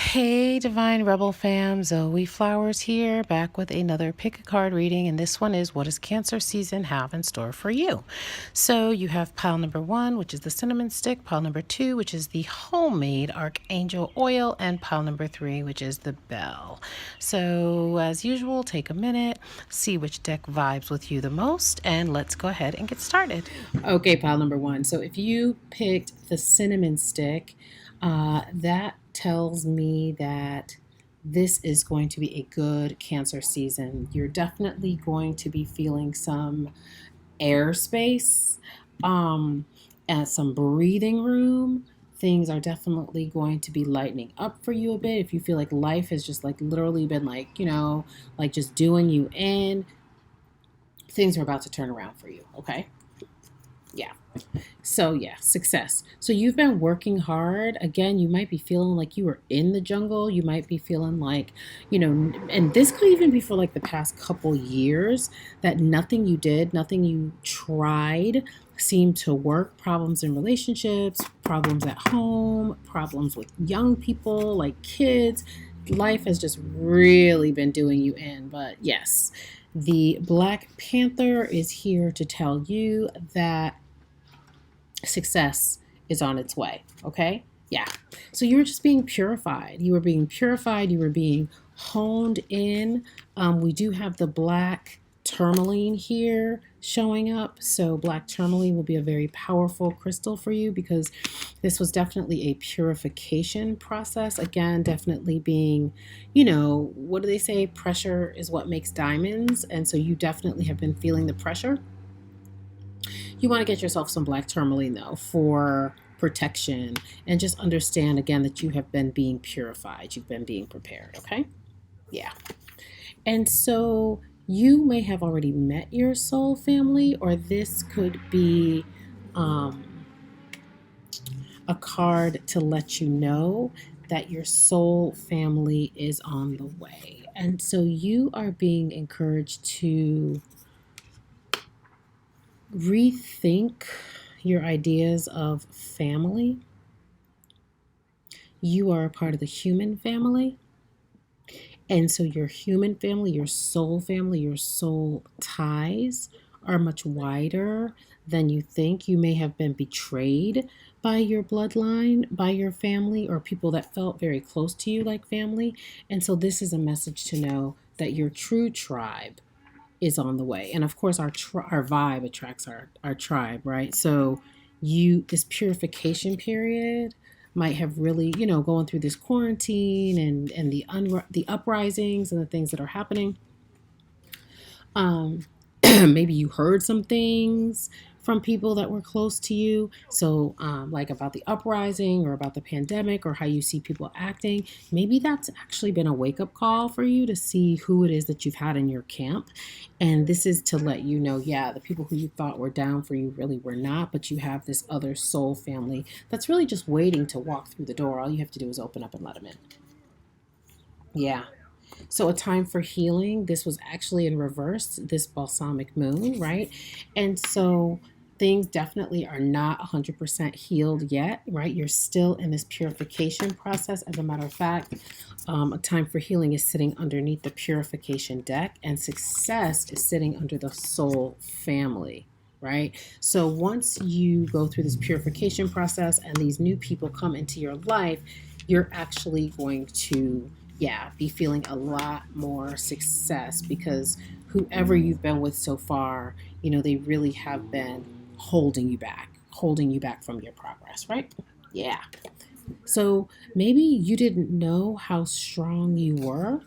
Hey, Divine Rebel fam, Zoe Flowers here, back with another pick a card reading, and this one is what does Cancer season have in store for you? So you have pile number 1, which is the cinnamon stick, pile number 2, which is the homemade archangel oil, and pile number 3, which is the bell. So as usual, take a minute, see which deck vibes with you the most, and let's go ahead and get started. Okay, pile number 1. So if you picked the cinnamon stick, that tells me that this is going to be a good Cancer season. You're definitely going to be feeling some airspace and some breathing room. Things are definitely going to be lightening up for you a bit. If you feel like life has just like literally been like, like just doing you in, things are about to turn around for you, okay? Yeah. So, yeah, success. So, you've been working hard. Again, you might be feeling like you were in the jungle. You might be feeling like, and this could even be for like the past couple years that nothing you did, nothing you tried seemed to work. Problems in relationships, problems at home, problems with young people, like kids. Life has just really been doing you in. But yes, the Black Panther is here to tell you that success is on its way. Okay? Yeah. So you were just being purified. You were being purified. You were being honed in. We do have the black tourmaline here showing up. So black tourmaline will be a very powerful crystal for you because this was definitely a purification process. Again, definitely being, what do they say? Pressure is what makes diamonds. And so you definitely have been feeling the pressure. You want to get yourself some black tourmaline though for protection, and just understand again that you have been being purified. You've been being prepared, okay? Yeah. And so you may have already met your soul family, or this could be a card to let you know that your soul family is on the way. And so you are being encouraged to rethink your ideas of family. You are a part of the human family. And so your human family, your soul ties are much wider than you think. You may have been betrayed by your bloodline, by your family, or people that felt very close to you like family. And so this is a message to know that your true tribe is on the way. And of course, our vibe attracts our tribe, right? So this purification period might have really, going through this quarantine and the uprisings and the things that are happening. Maybe you heard some things from people that were close to you. So, like about the uprising or about the pandemic or how you see people acting. Maybe that's actually been a wake up call for you to see who it is that you've had in your camp. And this is to let you know, yeah, the people who you thought were down for you really were not, but you have this other soul family that's really just waiting to walk through the door. All you have to do is open up and let them in. Yeah. So, a time for healing. This was actually in reverse, this balsamic moon, right? And so, things definitely are not 100% healed yet, right? You're still in this purification process. As a matter of fact, a time for healing is sitting underneath the purification deck, and success is sitting under the soul family. Right? So once you go through this purification process and these new people come into your life, you're actually going to be feeling a lot more success because whoever you've been with so far, they really have been holding you back from your progress, right? Yeah. So maybe you didn't know how strong you were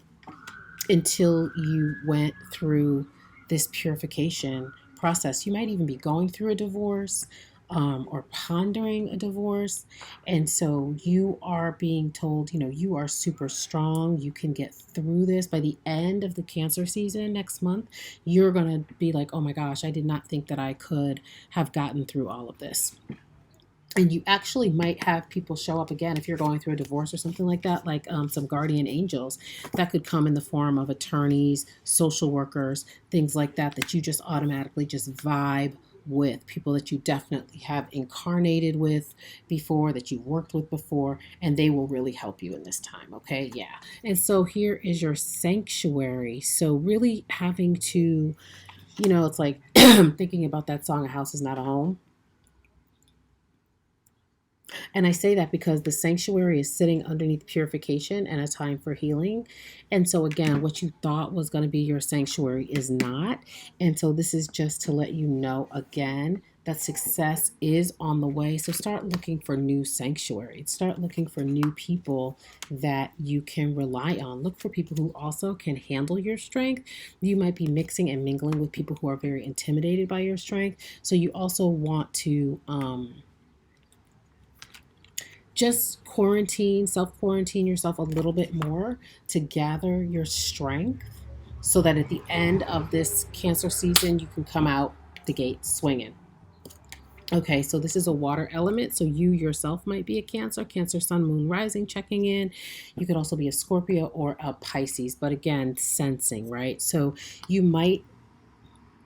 until you went through this purification process. You might even be going through a divorce or pondering a divorce. And so you are being told, you are super strong. You can get through this. By the end of the Cancer season next month, you're going to be like, oh my gosh, I did not think that I could have gotten through all of this. And you actually might have people show up again if you're going through a divorce or something like that, like some guardian angels that could come in the form of attorneys, social workers, things like that, that you just automatically just vibe with, people that you definitely have incarnated with before, that you've worked with before, and they will really help you in this time. Okay. Yeah. And so here is your sanctuary. So really having to, it's like thinking about that song, A House Is Not a Home. And I say that because the sanctuary is sitting underneath purification and a time for healing. And so, again, what you thought was going to be your sanctuary is not. And so, this is just to let you know again that success is on the way. So, start looking for new sanctuaries. Start looking for new people that you can rely on. Look for people who also can handle your strength. You might be mixing and mingling with people who are very intimidated by your strength. So, you also want to, just self quarantine yourself a little bit more to gather your strength so that at the end of this Cancer season, you can come out the gate swinging. Okay, so this is a water element. So you yourself might be a Cancer, Sun, Moon, Rising checking in. You could also be a Scorpio or a Pisces, but again, sensing, right? So you might,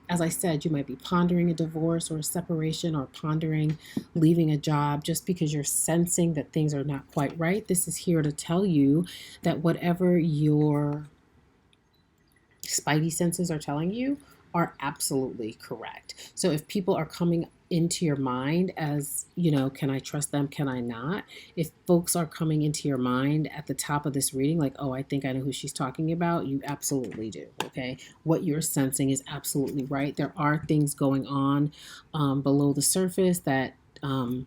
as I said, you might be pondering a divorce or a separation or pondering leaving a job just because you're sensing that things are not quite right. This is here to tell you that whatever your spidey senses are telling you are absolutely correct. So if people are coming into your mind as, can I trust them? Can I not? If folks are coming into your mind at the top of this reading, like, oh, I think I know who she's talking about, you absolutely do. Okay. What you're sensing is absolutely right. There are things going on below the surface that are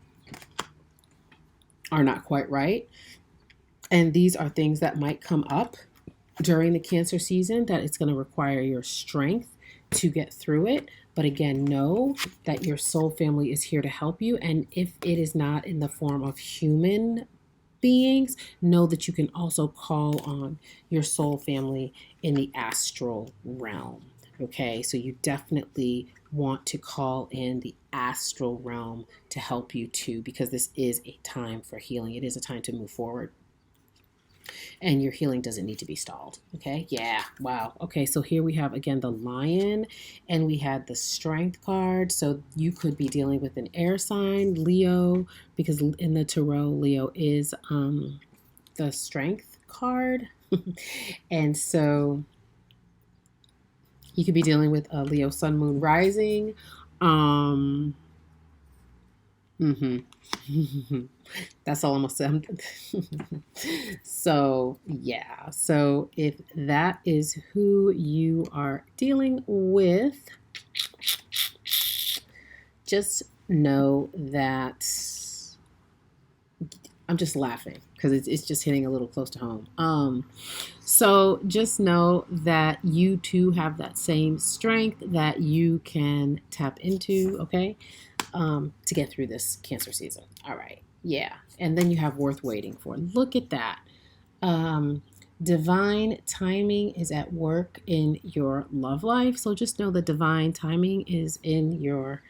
not quite right. And these are things that might come up during the Cancer season that it's going to require your strength to get through it. But again, know that your soul family is here to help you. And if it is not in the form of human beings, know that you can also call on your soul family in the astral realm. Okay, so you definitely want to call in the astral realm to help you too, because this is a time for healing. It is a time to move forward. And your healing doesn't need to be stalled. Okay. Yeah. Wow. Okay. So here we have again the Lion, and we had the Strength card. So you could be dealing with an air sign, Leo, because in the tarot, Leo is the Strength card. And so you could be dealing with a Leo Sun, Moon, Rising. That's all I'm gonna say. So yeah, so if that is who you are dealing with, just know that I'm just laughing because it's just hitting a little close to home. So just know that you too have that same strength that you can tap into, okay, to get through this Cancer season. All right. Yeah. And then you have Worth Waiting For. Look at that. Divine timing is at work in your love life. So just know that divine timing is in your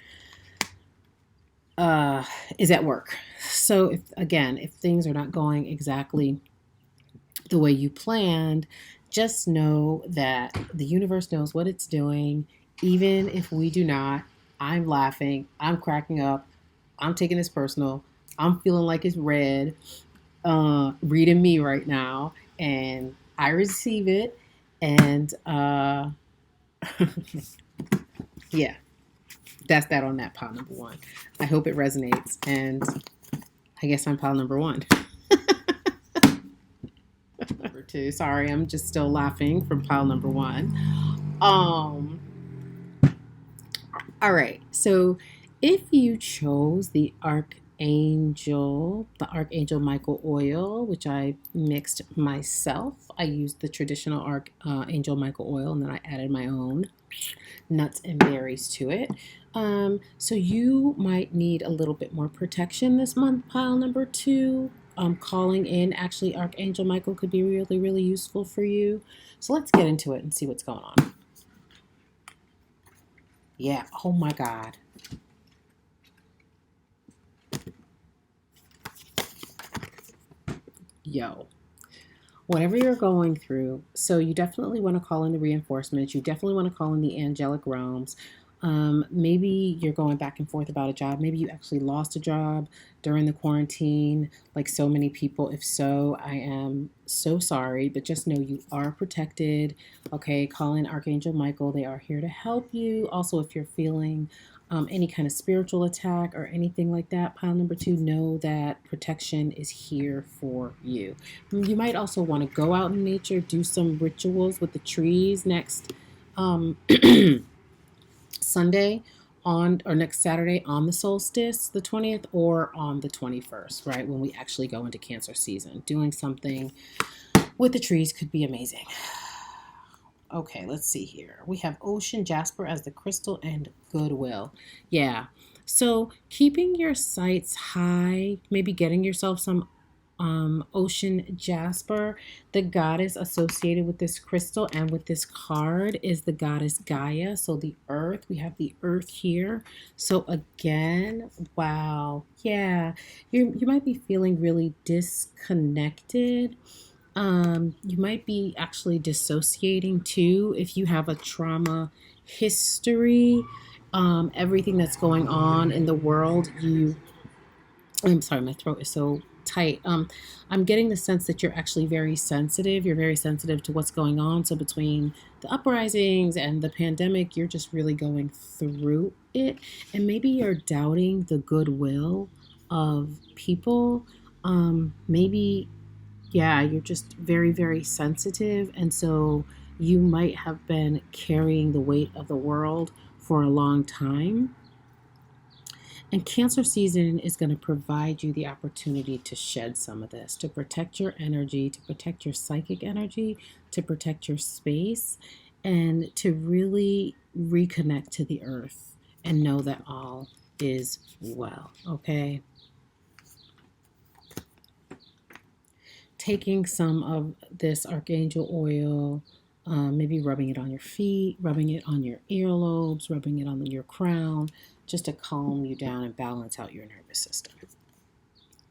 is at work. So if things are not going exactly the way you planned, just know that the universe knows what it's doing. Even if we do not, I'm laughing, I'm cracking up, I'm taking this personal, I'm feeling like it's red, reading me right now, and I receive it. And yeah, that's that on that pile number one. I hope it resonates, and I guess I'm pile number one. Number two, sorry, I'm just still laughing from pile number one. All right, so if you chose the Archangel Michael oil, which I mixed myself, I used the traditional Archangel Michael oil, and then I added my own nuts and berries to it. So you might need a little bit more protection this month, pile number two. Calling in actually Archangel Michael could be really, really useful for you. So let's get into it and see what's going on. Yeah. Oh my God. Yo. Whatever you're going through, so you definitely want to call in the reinforcements. You definitely want to call in the angelic realms. Maybe you're going back and forth about a job. Maybe you actually lost a job during the quarantine, like so many people. If so, I am so sorry, but just know you are protected. Okay, call in Archangel Michael. They are here to help you. Also, if you're feeling any kind of spiritual attack or anything like that, pile number two, know that protection is here for you. You might also want to go out in nature, do some rituals with the trees next. Sunday on or next Saturday on the solstice, the 20th, or on the 21st, right? When we actually go into Cancer season. Doing something with the trees could be amazing. Okay, let's see here. We have ocean jasper as the crystal and goodwill. Yeah. So keeping your sights high, maybe getting yourself some ocean jasper. The goddess associated with this crystal and with this card is the goddess Gaia. So the earth, we have the earth here. So again, wow, yeah, you might be feeling really disconnected. You might be actually dissociating too if you have a trauma history. Everything that's going on in the world, I'm sorry, my throat is so tight. I'm getting the sense that you're actually very sensitive. You're very sensitive to what's going on. So between the uprisings and the pandemic, you're just really going through it. And maybe you're doubting the goodwill of people. Maybe, yeah, you're just very, very sensitive. And so you might have been carrying the weight of the world for a long time. And Cancer season is going to provide you the opportunity to shed some of this, to protect your energy, to protect your psychic energy, to protect your space, and to really reconnect to the earth and know that all is well, okay? Taking some of this archangel oil, maybe rubbing it on your feet, rubbing it on your earlobes, rubbing it on your crown, just to calm you down and balance out your nervous system.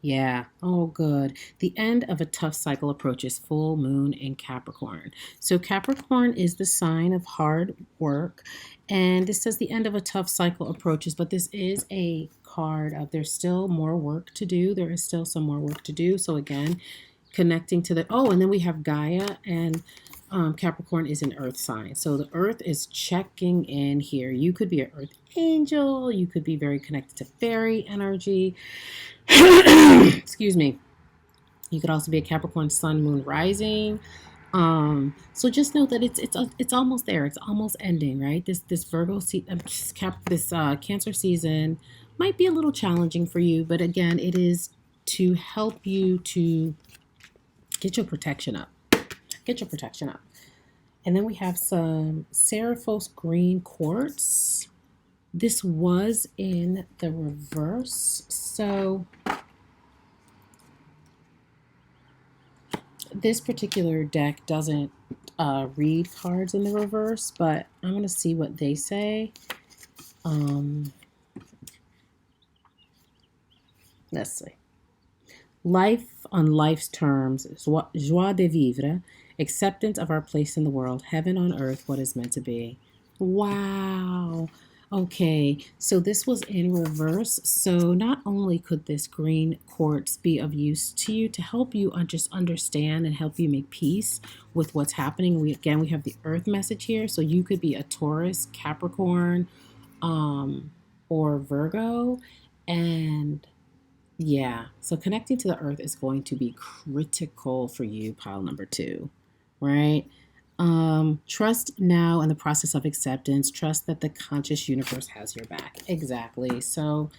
Yeah, oh, good. The end of a tough cycle approaches, full moon in Capricorn. So, Capricorn is the sign of hard work. And this says the end of a tough cycle approaches, but this is a card of there's still more work to do. There is still some more work to do. So, again, connecting to and then we have Gaia, and Capricorn is an earth sign. So the earth is checking in here. You could be an earth angel. You could be very connected to fairy energy. Excuse me. You could also be a Capricorn sun, moon, rising. So just know that it's almost there. It's almost ending, right? This Cancer season might be a little challenging for you, but again, it is to help you to get your protection up. Get your protection up. And then we have some Seraphos green quartz. This was in the reverse. So this particular deck doesn't read cards in the reverse, but I'm going to see what they say. Let's see. Life on life's terms, joie de vivre, acceptance of our place in the world, heaven on earth, what is meant to be. Wow. Okay, so this was in reverse. So not only could this green quartz be of use to you to help you just understand and help you make peace with what's happening. We have the earth message here. So you could be a Taurus, Capricorn, or Virgo, and yeah, so connecting to the earth is going to be critical for you, pile number two, right? Trust now in the process of acceptance. Trust that the conscious universe has your back. Exactly. So,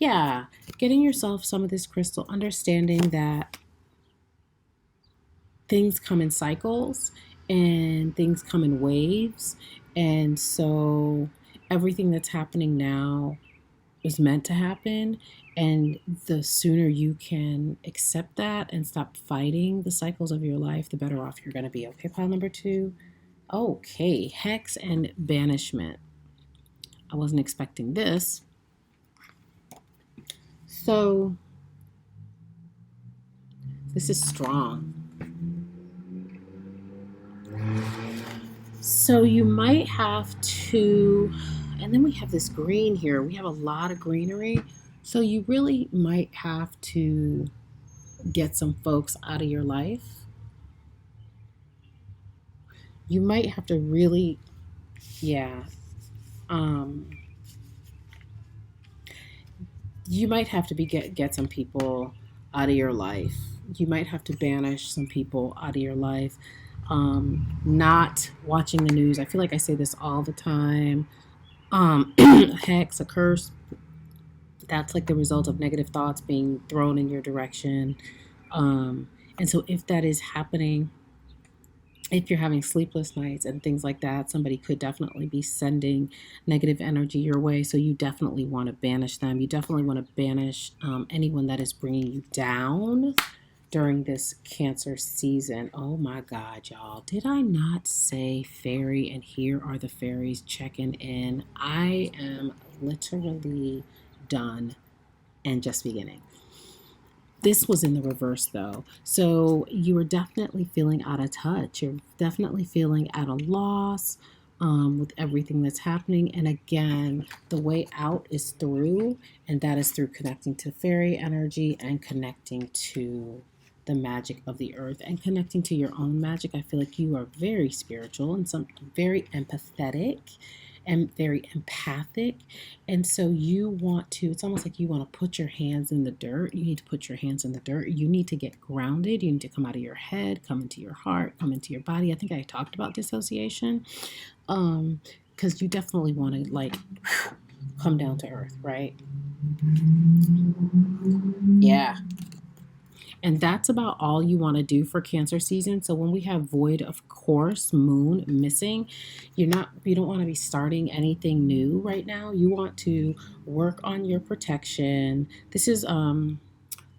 yeah, getting yourself some of this crystal, understanding that things come in cycles and things come in waves. And so everything that's happening now is meant to happen, and the sooner you can accept that and stop fighting the cycles of your life, the better off you're going to be. Okay, pile number two. Okay, hex and banishment. I wasn't expecting this. So this is strong. So you might have to And then we have this green here. We have a lot of greenery. So you really might have to get some folks out of your life. You might have to really, yeah, um, you might have to get some people out of your life. You might have to banish some people out of your life. Not watching the news. I feel like I say this all the time. A hex, a curse, that's like the result of negative thoughts being thrown in your direction. Um, and so if that is happening, if you're having sleepless nights and things like that, somebody could definitely be sending negative energy your way. So you definitely want to banish them. You definitely want to banish anyone that is bringing you down during this Cancer season. Oh my God, y'all. Did I not say fairy? And here are the fairies checking in. I am literally done and just beginning. This was in the reverse though. So you were definitely feeling out of touch. You're definitely feeling at a loss with everything that's happening. And again, the way out is through, and that is through connecting to fairy energy and connecting to the magic of the earth and connecting to your own magic. I feel like you are very spiritual and some very empathetic and very empathic. And so you want to, it's almost like you want to put your hands in the dirt. You need to put your hands in the dirt. You need to get grounded. You need to come out of your head, come into your heart, come into your body. I think I talked about dissociation. Because you definitely want to like come down to earth, right? Yeah. And that's about all you want to do for Cancer season. So when we have void, of course, moon missing, you don't want to be starting anything new right now. You want to work on your protection. This is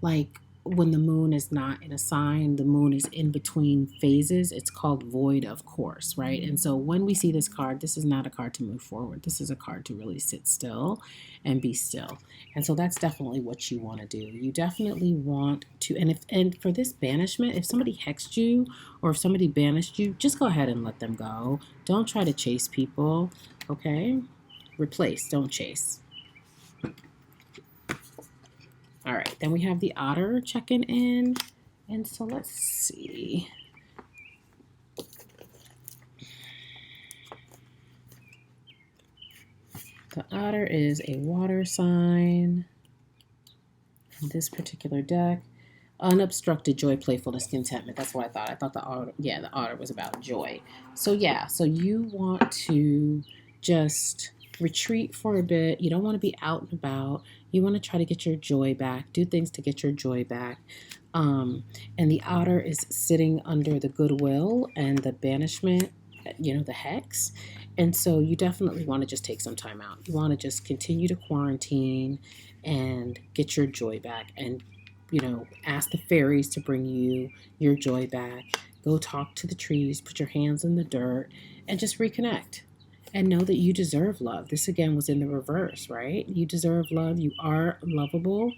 like when the moon is not in a sign, the moon is in between phases. It's called void, of course, right? And so when we see this card, this is not a card to move forward. This is a card to really sit still and be still. And so that's definitely what you want to do. You definitely want to, and for this banishment, if somebody hexed you or if somebody banished you, just go ahead and let them go. Don't try to chase people, okay? Replace, don't chase. All right, then we have the otter checking in. And so let's see. The otter is a water sign from this particular deck. Unobstructed joy, playfulness, contentment. That's what I thought. I thought the otter was about joy. So yeah, so you want to just retreat for a bit. You don't want to be out and about. You want to try to get your joy back. Do things to get your joy back. And the otter is sitting under the goodwill and the banishment, the hex. And so you definitely want to just take some time out. You want to just continue to quarantine and get your joy back and ask the fairies to bring you your joy back. Go talk to the trees, put your hands in the dirt, and just reconnect. And know that you deserve love. This again was in the reverse, right? You deserve love. You are lovable.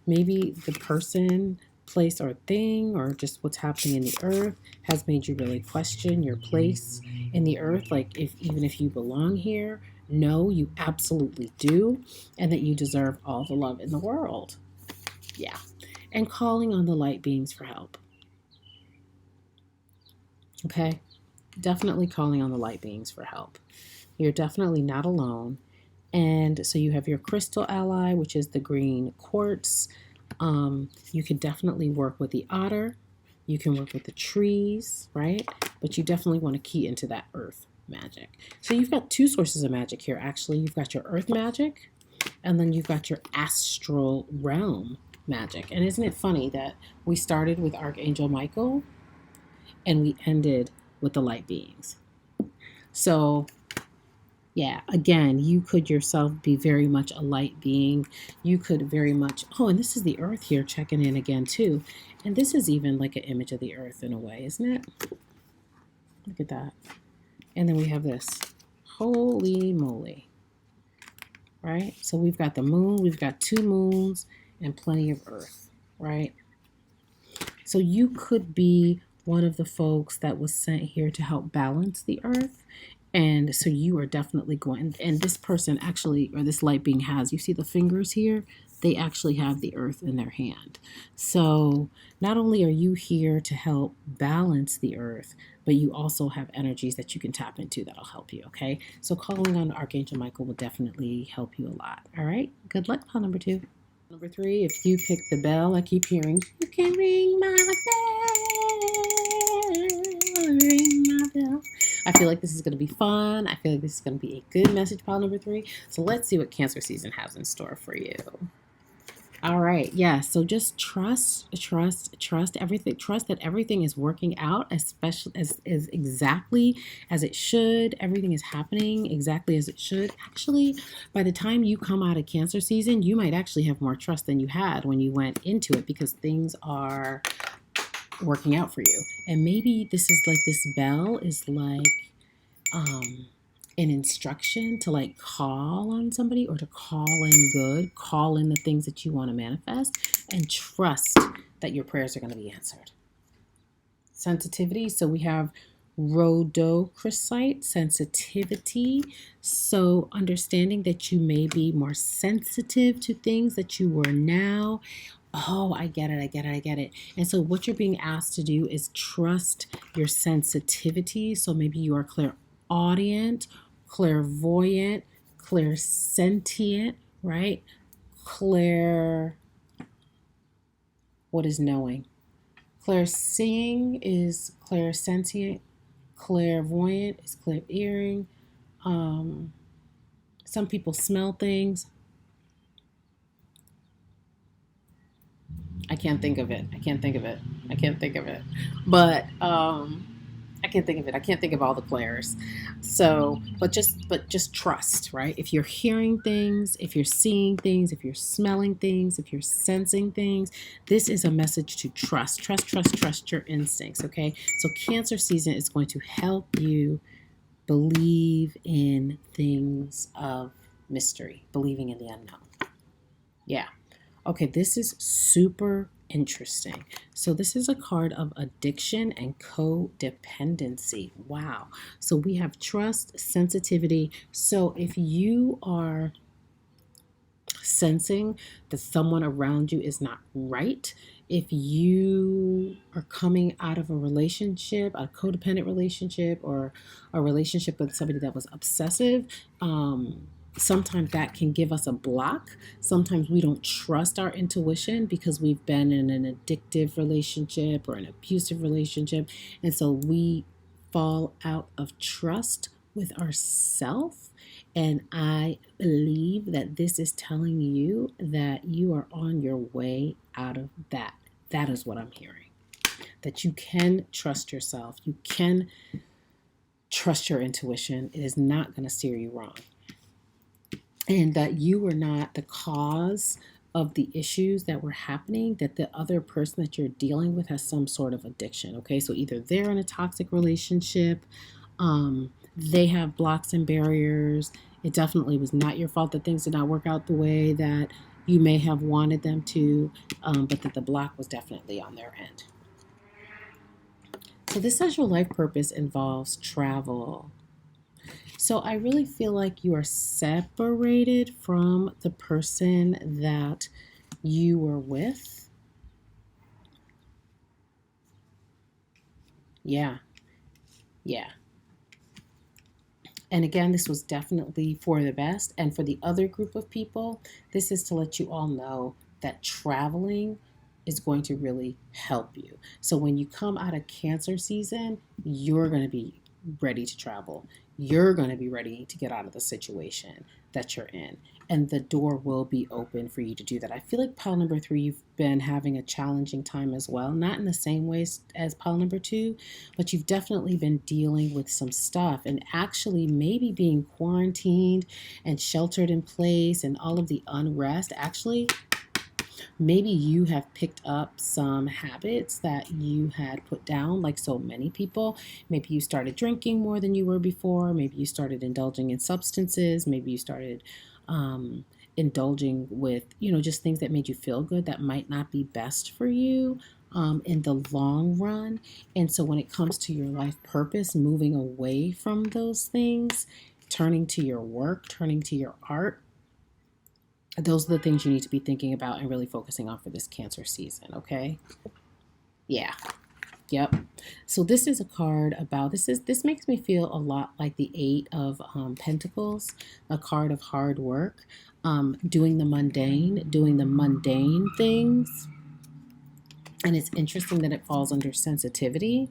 Maybe the person, place, or thing, or just what's happening in the earth has made you really question your place in the earth. Like even if you belong here, no, you absolutely do, and that you deserve all the love in the world. Yeah. And calling on the light beings for help. Okay? Definitely calling on the light beings for help. You're definitely not alone. And so you have your crystal ally, which is the green quartz. You can definitely work with the otter. You can work with the trees, right? But you definitely want to key into that earth magic. So you've got two sources of magic here, actually. You've got your earth magic, and then you've got your astral realm magic. And isn't it funny that we started with Archangel Michael and we ended with the light beings? So yeah, again, you could yourself be very much a light being. You could very much, and this is the earth here checking in again too. And this is even like an image of the earth in a way, isn't it? Look at that. And then we have this. Holy moly. Right? So we've got the moon, we've got two moons, and plenty of earth, right? So you could be one of the folks that was sent here to help balance the earth And so you are definitely going, and this person actually, or this light being has, you see the fingers here? They actually have the earth in their hand. So not only are you here to help balance the earth, but you also have energies that you can tap into that'll help you, okay? So calling on Archangel Michael will definitely help you a lot, all right? Good luck, pile number 2. Number 3, if you pick the bell, I keep hearing, you can ring my bell, ring my bell. I feel like this is going to be fun. I feel like this is going to be a good message, pile number 3. So let's see what Cancer season has in store for you. All right, yeah, so just trust everything. Trust that everything is working out, especially as exactly as it should. Everything is happening exactly as it should. Actually, by the time you come out of Cancer season, you might actually have more trust than you had when you went into it, because things are working out for you. And maybe this is like, this bell is like an instruction to like call on somebody, or to call in good, call in the things that you want to manifest, and trust that your prayers are going to be answered. Sensitivity. So we have rhodochrosite, sensitivity. So understanding that you may be more sensitive to things that you were now. Oh, I get it. And so what you're being asked to do is trust your sensitivity. So maybe you are clairaudient, clairvoyant, clairsentient, right? What is knowing? Clairseeing is clairsentient. Clairvoyant is clairearing. Some people smell things. I can't think of it. But I can't think of it. I can't think of all the players. So, but just trust, right? If you're hearing things, if you're seeing things, if you're smelling things, if you're sensing things, this is a message to trust. Trust your instincts, okay? So Cancer season is going to help you believe in things of mystery, believing in the unknown. Yeah. Okay, this is super interesting. So this is a card of addiction and codependency. Wow. So we have trust, sensitivity. So if you are sensing that someone around you is not right, if you are coming out of a relationship, a codependent relationship, or a relationship with somebody that was obsessive, sometimes that can give us a block. Sometimes we don't trust our intuition because we've been in an addictive relationship or an abusive relationship. And so we fall out of trust with ourselves. And I believe that this is telling you that you are on your way out of that. That is what I'm hearing. That you can trust yourself. You can trust your intuition. It is not going to steer you wrong. And that you were not the cause of the issues that were happening, that the other person that you're dealing with has some sort of addiction, okay? So either they're in a toxic relationship, they have blocks and barriers. It definitely was not your fault that things did not work out the way that you may have wanted them to, but that the block was definitely on their end. So this says your life purpose involves travel. So I really feel like you are separated from the person that you were with. Yeah. And again, this was definitely for the best. And for the other group of people, this is to let you all know that traveling is going to really help you. So when you come out of Cancer season, you're going to be ready to travel. You're going to be ready to get out of the situation that you're in. And the door will be open for you to do that. I feel like pile number 3, you've been having a challenging time as well. Not in the same ways as pile number 2, but you've definitely been dealing with some stuff, and actually maybe being quarantined and sheltered in place and all of the unrest. Actually, maybe you have picked up some habits that you had put down, like so many people. Maybe you started drinking more than you were before. Maybe you started indulging in substances. Maybe you started indulging with, just things that made you feel good that might not be best for you. in the long run. And so when it comes to your life purpose, moving away from those things, turning to your work, turning to your art, those are the things you need to be thinking about and really focusing on for this Cancer season, okay? Yeah. Yep. So this is a card about this makes me feel a lot like the Eight of Pentacles, a card of hard work, doing the mundane things. And it's interesting that it falls under sensitivity,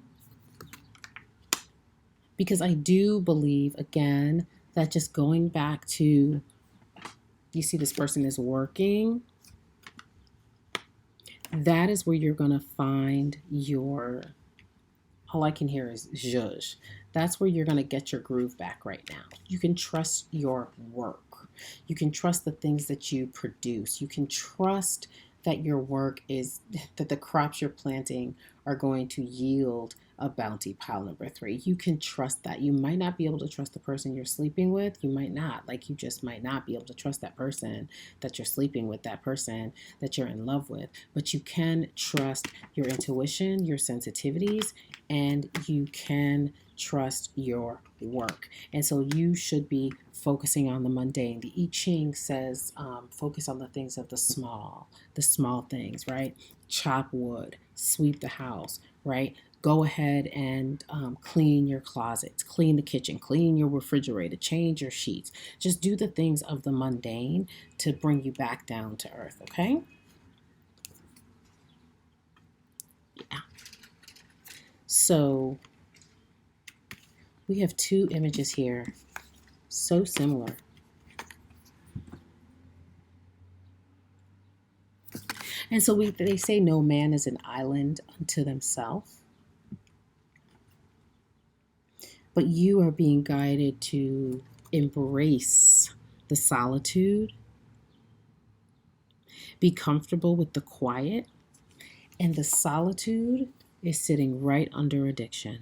because I do believe, again, that just going back to, you see this person is working, that is where you're going to find your, all I can hear is zhuzh. That's where you're going to get your groove back right now. You can trust your work. You can trust the things that you produce. You can trust that your work is, that the crops you're planting are going to yield a bounty. Pile number 3. You can trust that. You might not be able to trust the person you're sleeping with. You might not. Like, you just might not be able to trust that person that you're sleeping with, that person that you're in love with. But you can trust your intuition, your sensitivities, and you can trust your work. And so you should be focusing on the mundane. The I Ching says focus on the things of the small things, right? Chop wood, sweep the house, right? Go ahead and clean your closets, clean the kitchen, clean your refrigerator, change your sheets. Just do the things of the mundane to bring you back down to earth, okay? Yeah. So we have 2 images here, so similar. And so they say no man is an island unto themselves. But you are being guided to embrace the solitude, be comfortable with the quiet, and the solitude is sitting right under addiction.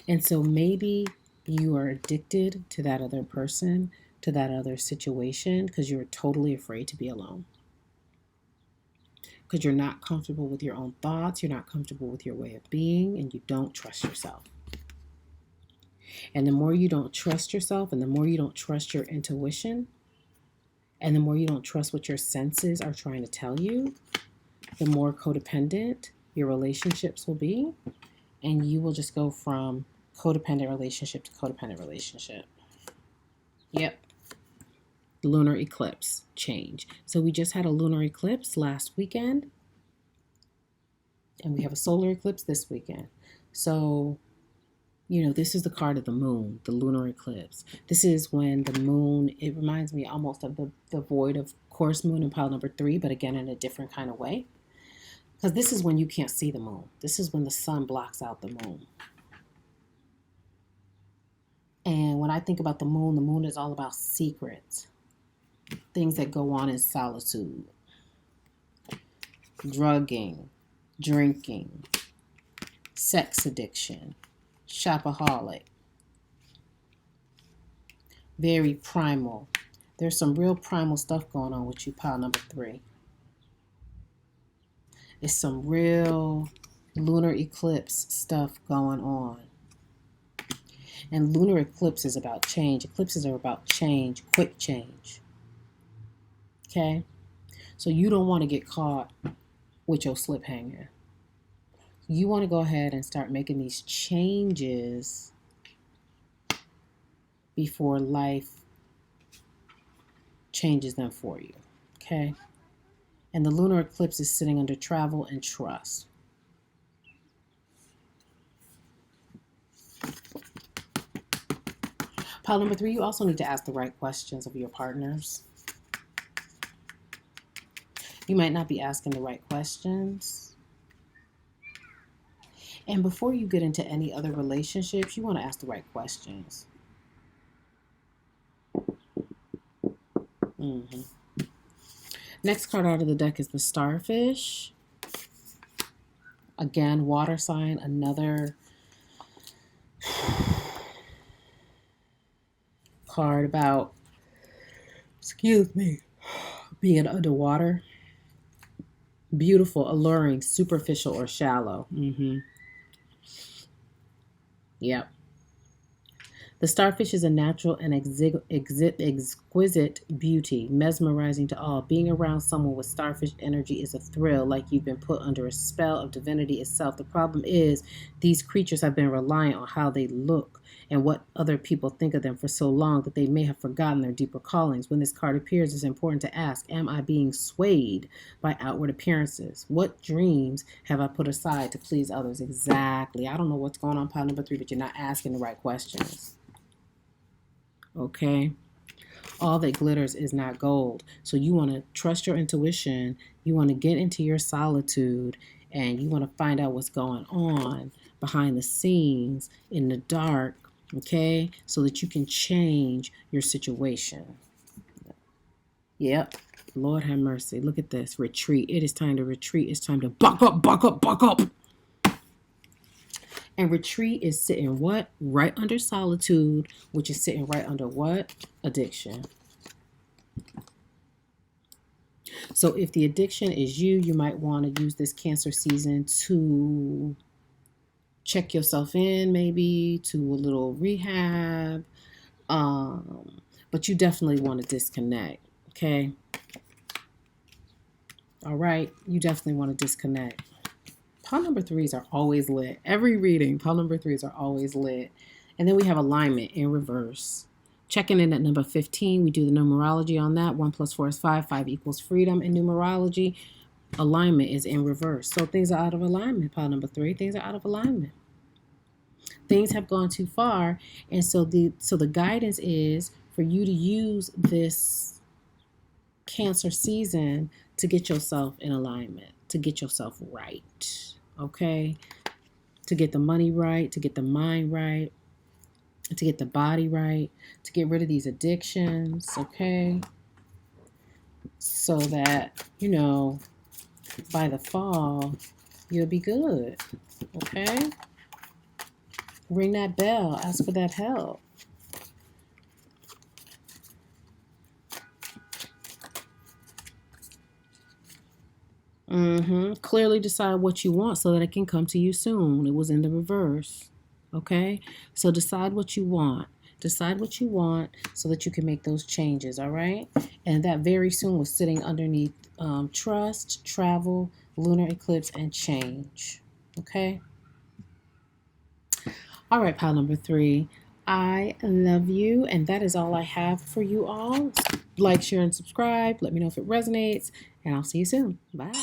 And so maybe you are addicted to that other person, to that other situation, because you're totally afraid to be alone. Because you're not comfortable with your own thoughts, you're not comfortable with your way of being, and you don't trust yourself. And the more you don't trust yourself, and the more you don't trust your intuition, and the more you don't trust what your senses are trying to tell you, the more codependent your relationships will be. And you will just go from codependent relationship to codependent relationship. Yep. Lunar eclipse change. So we just had a lunar eclipse last weekend, and we have a solar eclipse this weekend. So, this is the card of the moon, the lunar eclipse. This is when the moon, it reminds me almost of the void of course moon in pile number 3, but again in a different kind of way. Because this is when you can't see the moon. This is when the sun blocks out the moon. And when I think about the moon is all about secrets, things that go on in solitude, drugging, drinking, sex addiction, shopaholic, very primal. There's some real primal stuff going on with you, pile number 3. It's some real lunar eclipse stuff going on. And lunar eclipse is about change. Eclipses are about change, quick change. Okay? So you don't want to get caught with your slip hanging. You want to go ahead and start making these changes before life changes them for you. Okay? And the lunar eclipse is sitting under travel and trust. Pile number 3, you also need to ask the right questions of your partners. You might not be asking the right questions. And before you get into any other relationships, you want to ask the right questions. Next card out of the deck is the Starfish. Again, water sign, another card about, being underwater. Beautiful, alluring, superficial, or shallow. Yep. The starfish is a natural and exquisite beauty, mesmerizing to all. Being around someone with starfish energy is a thrill, like you've been put under a spell of divinity itself. The problem is, these creatures have been reliant on how they look and what other people think of them for so long that they may have forgotten their deeper callings. When this card appears, it's important to ask, am I being swayed by outward appearances? What dreams have I put aside to please others? Exactly. I don't know what's going on, pile number 3, but you're not asking the right questions. Okay? All that glitters is not gold. So you want to trust your intuition. You want to get into your solitude and you want to find out what's going on behind the scenes in the dark, okay? So that you can change your situation. Yep. Lord have mercy. Look at this. Retreat. It is time to retreat. It's time to buck up, buck up, buck up. And retreat is sitting what? Right under solitude, which is sitting right under what? Addiction. So if the addiction is you, you might want to use this Cancer season to check yourself in, maybe to a little rehab. But you definitely want to disconnect, okay? All right, you definitely want to disconnect. Pile number 3s are always lit. Every reading, pile number 3s are always lit. And then we have alignment in reverse. Checking in at number 15, we do the numerology on that. 1 + 4 is 5. 5 equals freedom. In numerology, alignment is in reverse. So things are out of alignment, pile number 3. Things are out of alignment. Things have gone too far. And so the guidance is for you to use this Cancer season to get yourself in alignment, to get yourself right, okay? To get the money right, to get the mind right, to get the body right, to get rid of these addictions, okay? So that, by the fall, you'll be good, okay? Ring that bell, ask for that help. Clearly decide what you want so that it can come to you soon. It was in the reverse. Okay? So decide what you want. Decide what you want so that you can make those changes. All right? And that very soon was sitting underneath trust, travel, lunar eclipse, and change. Okay? All right, pile number 3. I love you, and that is all I have for you all. Like, share, and subscribe. Let me know if it resonates, and I'll see you soon. Bye.